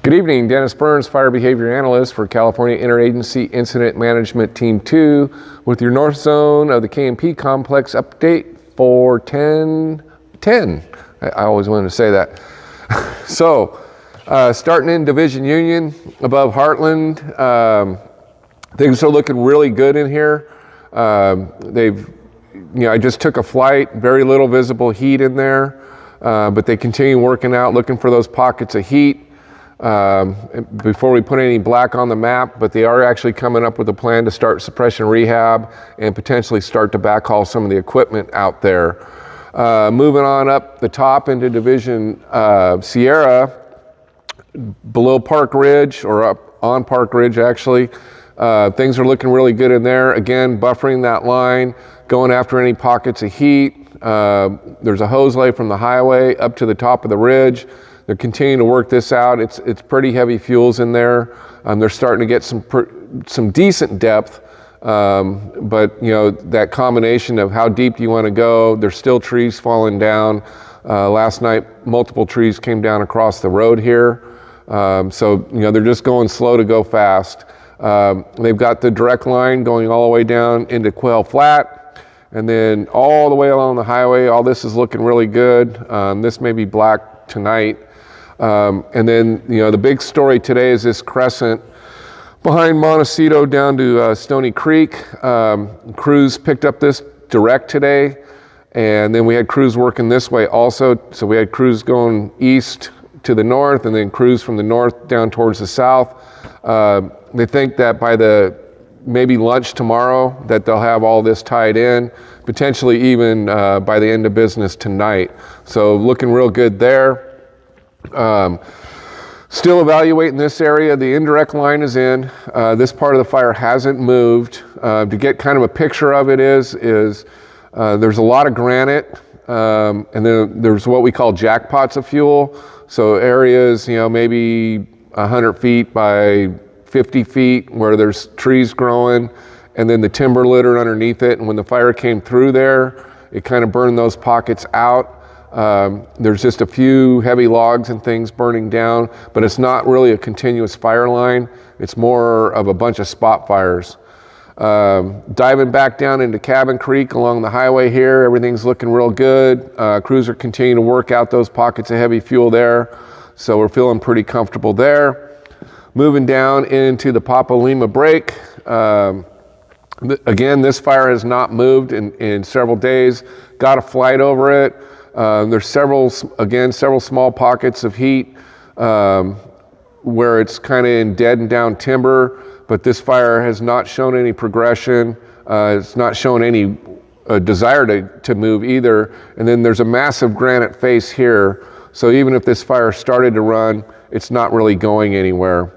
Good evening, Dennis Burns, Fire Behavior Analyst for California Interagency Incident Management Team 2 with your North Zone of the KMP Complex update for 10/10. I always wanted to say that. So, starting in Division Union above Heartland, things are looking really good in here. I just took a flight, very little visible heat in there, but they continue working out, looking for those pockets of heat. Before we put any black on the map, but they are actually coming up with a plan to start suppression rehab and potentially start to backhaul some of the equipment out there. Moving on up the top into Division Sierra, below Park Ridge, or up on Park Ridge actually, things are looking really good in there. Again, buffering that line, going after any pockets of heat. There's a hose lay from the highway up to the top of the ridge. They're continuing to work this out. It's pretty heavy fuels in there. They're starting to get some decent depth, but that combination of how deep you want to go. There's still trees falling down. Last night, multiple trees came down across the road here. So they're just going slow to go fast. They've got the direct line going all the way down into Quail Flat, and then all the way along the highway. All this is looking really good. This may be black tonight. And then, the big story today is this crescent behind Montecito down to Stony Creek. Crews picked up this direct today, and then we had crews working this way also. So we had crews going east to the north, and then crews from the north down towards the south. They think that by maybe lunch tomorrow that they'll have all this tied in, potentially even by the end of business tonight. So looking real good there. Still evaluating this area. The indirect line is in. This part of the fire hasn't moved. To get kind of a picture of it is there's a lot of granite, and then there's what we call jackpots of fuel. So areas, maybe 100 feet by 50 feet where there's trees growing, and then the timber littered underneath it. And when the fire came through there, it kind of burned those pockets out. There's just a few heavy logs and things burning down, but it's not really a continuous fire line. It's more of a bunch of spot fires. Diving back down into Cabin Creek along the highway here, everything's looking real good. Crews are continuing to work out those pockets of heavy fuel there, so we're feeling pretty comfortable there. Moving down into the Papa Lima Break. Again, this fire has not moved in several days. Got a flight over it. There's several small pockets of heat where it's kind of in dead and down timber, but this fire has not shown any progression. It's not shown any desire to move either. And then there's a massive granite face here. So even if this fire started to run, it's not really going anywhere.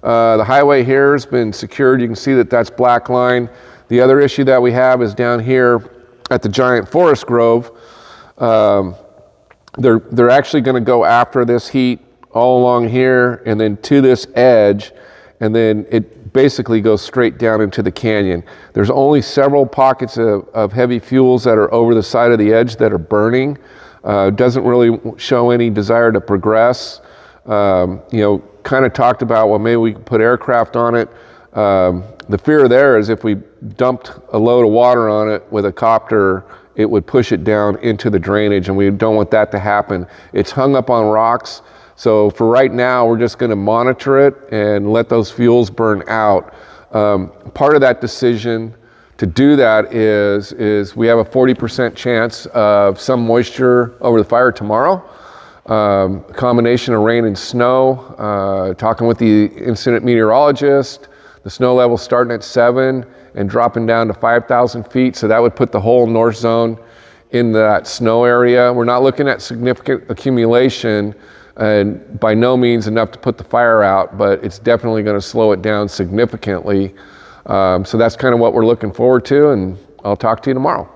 The highway here has been secured. You can see that that's black line. The other issue that we have is down here at the giant forest grove. They're actually going to go after this heat all along here and then to this edge, and then it basically goes straight down into the canyon. There's only several pockets of heavy fuels that are over the side of the edge that are burning. Doesn't really show any desire to progress. Kind of talked about, well, maybe we could put aircraft on it. The fear there is if we dumped a load of water on it with a copter, it would push it down into the drainage, and we don't want that to happen. It's hung up on rocks, so for right now, we're just gonna monitor it and let those fuels burn out. Part of that decision to do that is we have a 40% chance of some moisture over the fire tomorrow. A combination of rain and snow. Talking with the incident meteorologist, the snow level starting at 7 and dropping down to 5,000 feet. So that would put the whole north zone in that snow area. We're not looking at significant accumulation, and by no means enough to put the fire out, but it's definitely going to slow it down significantly. So that's kind of what we're looking forward to, and I'll talk to you tomorrow.